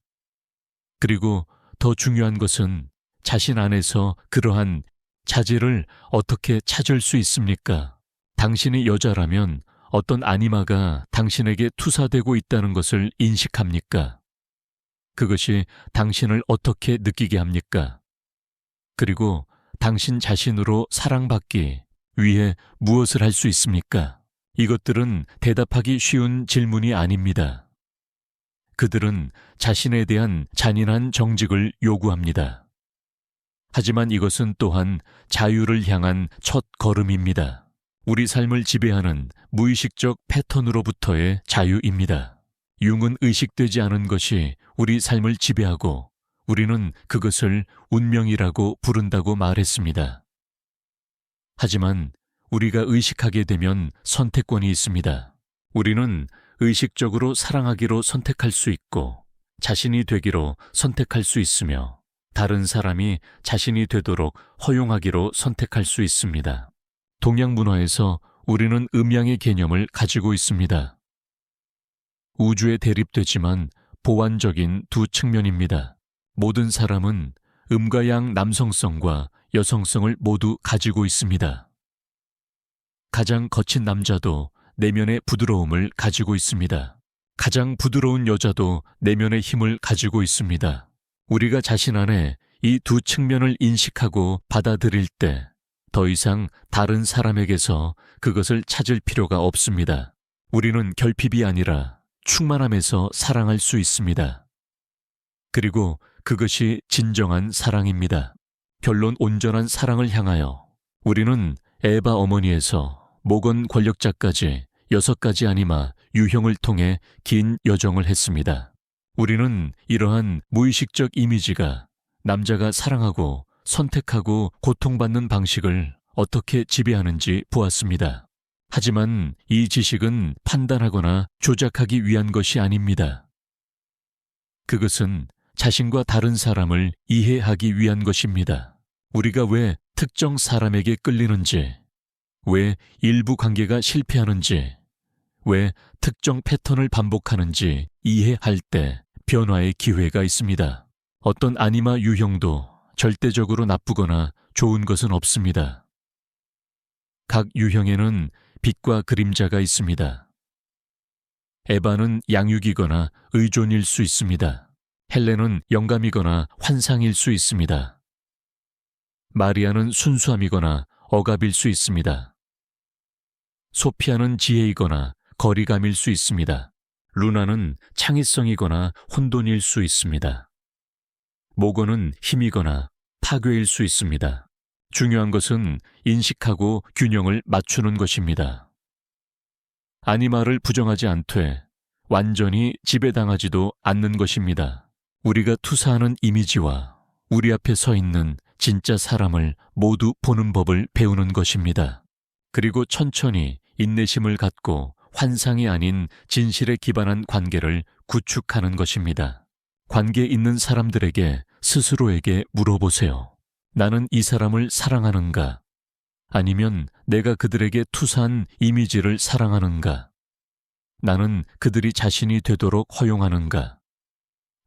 Speaker 1: 그리고 더 중요한 것은 자신 안에서 그러한 자질을 어떻게 찾을 수 있습니까? 당신이 여자라면 어떤 아니마가 당신에게 투사되고 있다는 것을 인식합니까? 그것이 당신을 어떻게 느끼게 합니까? 그리고 당신 자신으로 사랑받기 위해 무엇을 할 수 있습니까? 이것들은 대답하기 쉬운 질문이 아닙니다. 그들은 자신에 대한 잔인한 정직을 요구합니다. 하지만 이것은 또한 자유를 향한 첫 걸음입니다. 우리 삶을 지배하는 무의식적 패턴으로부터의 자유입니다. 융은 의식되지 않은 것이 우리 삶을 지배하고 우리는 그것을 운명이라고 부른다고 말했습니다. 하지만 우리가 의식하게 되면 선택권이 있습니다. 우리는 의식적으로 사랑하기로 선택할 수 있고 자신이 되기로 선택할 수 있으며 다른 사람이 자신이 되도록 허용하기로 선택할 수 있습니다. 동양 문화에서 우리는 음양의 개념을 가지고 있습니다. 우주에 대립되지만 보완적인 두 측면입니다. 모든 사람은 음과 양 남성성과 여성성을 모두 가지고 있습니다. 가장 거친 남자도 내면의 부드러움을 가지고 있습니다. 가장 부드러운 여자도 내면의 힘을 가지고 있습니다. 우리가 자신 안에 이 두 측면을 인식하고 받아들일 때 더 이상 다른 사람에게서 그것을 찾을 필요가 없습니다. 우리는 결핍이 아니라 충만함에서 사랑할 수 있습니다. 그리고 그것이 진정한 사랑입니다. 결론 온전한 사랑을 향하여 우리는 에바 어머니에서 모건 권력자까지 6가지 아니마 유형을 통해 긴 여정을 했습니다. 우리는 이러한 무의식적 이미지가 남자가 사랑하고 선택하고 고통받는 방식을 어떻게 지배하는지 보았습니다. 하지만 이 지식은 판단하거나 조작하기 위한 것이 아닙니다. 그것은 자신과 다른 사람을 이해하기 위한 것입니다. 우리가 왜 특정 사람에게 끌리는지, 왜 일부 관계가 실패하는지, 왜 특정 패턴을 반복하는지 이해할 때 변화의 기회가 있습니다. 어떤 아니마 유형도 절대적으로 나쁘거나 좋은 것은 없습니다. 각 유형에는 빛과 그림자가 있습니다. 에바는 양육이거나 의존일 수 있습니다. 헬렌은 영감이거나 환상일 수 있습니다. 마리아는 순수함이거나 억압일 수 있습니다. 소피아는 지혜이거나 거리감일 수 있습니다. 루나는 창의성이거나 혼돈일 수 있습니다. 모건은 힘이거나 파괴일 수 있습니다. 중요한 것은 인식하고 균형을 맞추는 것입니다. 아니마를 부정하지 않되 완전히 지배당하지도 않는 것입니다. 우리가 투사하는 이미지와 우리 앞에 서 있는 진짜 사람을 모두 보는 법을 배우는 것입니다. 그리고 천천히 인내심을 갖고 환상이 아닌 진실에 기반한 관계를 구축하는 것입니다. 관계에 있는 사람들에게 스스로에게 물어보세요. 나는 이 사람을 사랑하는가? 아니면 내가 그들에게 투사한 이미지를 사랑하는가? 나는 그들이 자신이 되도록 허용하는가?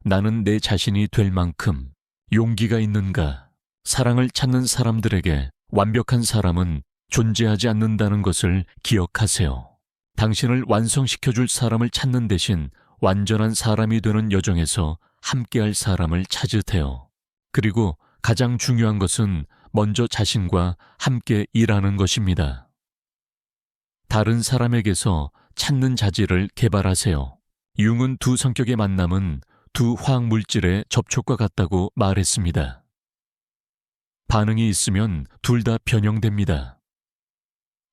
Speaker 1: 나는 내 자신이 될 만큼 용기가 있는가? 사랑을 찾는 사람들에게 완벽한 사람은 존재하지 않는다는 것을 기억하세요. 당신을 완성시켜줄 사람을 찾는 대신 완전한 사람이 되는 여정에서 함께할 사람을 찾으세요. 그리고 가장 중요한 것은 먼저 자신과 함께 일하는 것입니다. 다른 사람에게서 찾는 자질을 개발하세요. 융은 두 성격의 만남은 두 화학물질의 접촉과 같다고 말했습니다. 반응이 있으면 둘 다 변형됩니다.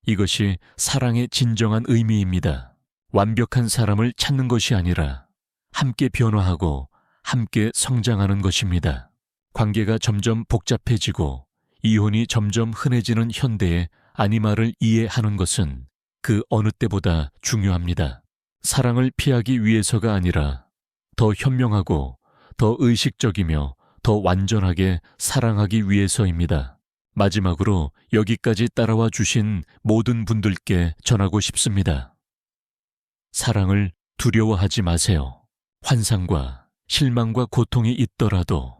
Speaker 1: 이것이 사랑의 진정한 의미입니다. 완벽한 사람을 찾는 것이 아니라 함께 변화하고 함께 성장하는 것입니다. 관계가 점점 복잡해지고 이혼이 점점 흔해지는 현대의 아니마를 이해하는 것은 그 어느 때보다 중요합니다. 사랑을 피하기 위해서가 아니라 더 현명하고 더 의식적이며 더 완전하게 사랑하기 위해서입니다. 마지막으로 여기까지 따라와 주신 모든 분들께 전하고 싶습니다. 사랑을 두려워하지 마세요. 환상과 실망과 고통이 있더라도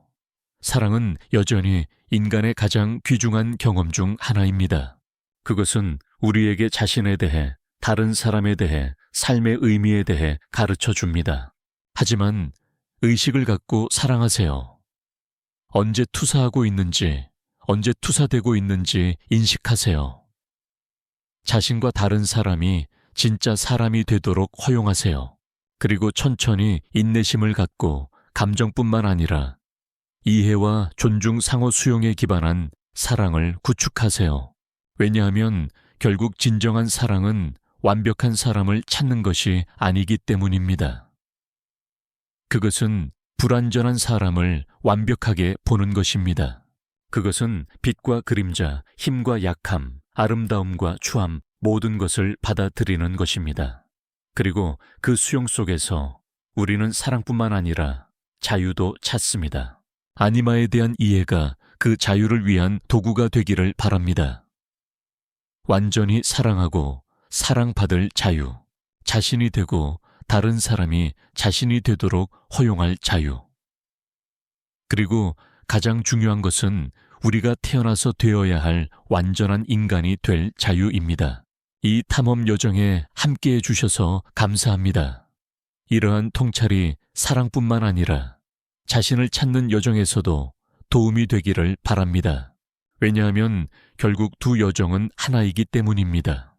Speaker 1: 사랑은 여전히 인간의 가장 귀중한 경험 중 하나입니다. 그것은 우리에게 자신에 대해, 다른 사람에 대해, 삶의 의미에 대해 가르쳐 줍니다. 하지만 의식을 갖고 사랑하세요. 언제 투사하고 있는지, 언제 투사되고 있는지 인식하세요. 자신과 다른 사람이 진짜 사람이 되도록 허용하세요. 그리고 천천히 인내심을 갖고 감정뿐만 아니라 이해와 존중 상호 수용에 기반한 사랑을 구축하세요. 왜냐하면 결국 진정한 사랑은 완벽한 사람을 찾는 것이 아니기 때문입니다. 그것은 불완전한 사람을 완벽하게 보는 것입니다. 그것은 빛과 그림자, 힘과 약함, 아름다움과 추함 모든 것을 받아들이는 것입니다. 그리고 그 수용 속에서 우리는 사랑뿐만 아니라 자유도 찾습니다. 아니마에 대한 이해가 그 자유를 위한 도구가 되기를 바랍니다. 완전히 사랑하고 사랑받을 자유, 자신이 되고 다른 사람이 자신이 되도록 허용할 자유. 그리고 가장 중요한 것은 우리가 태어나서 되어야 할 완전한 인간이 될 자유입니다. 이 탐험 여정에 함께해 주셔서 감사합니다. 이러한 통찰이 사랑뿐만 아니라 자신을 찾는 여정에서도 도움이 되기를 바랍니다. 왜냐하면 결국 두 여정은 하나이기 때문입니다.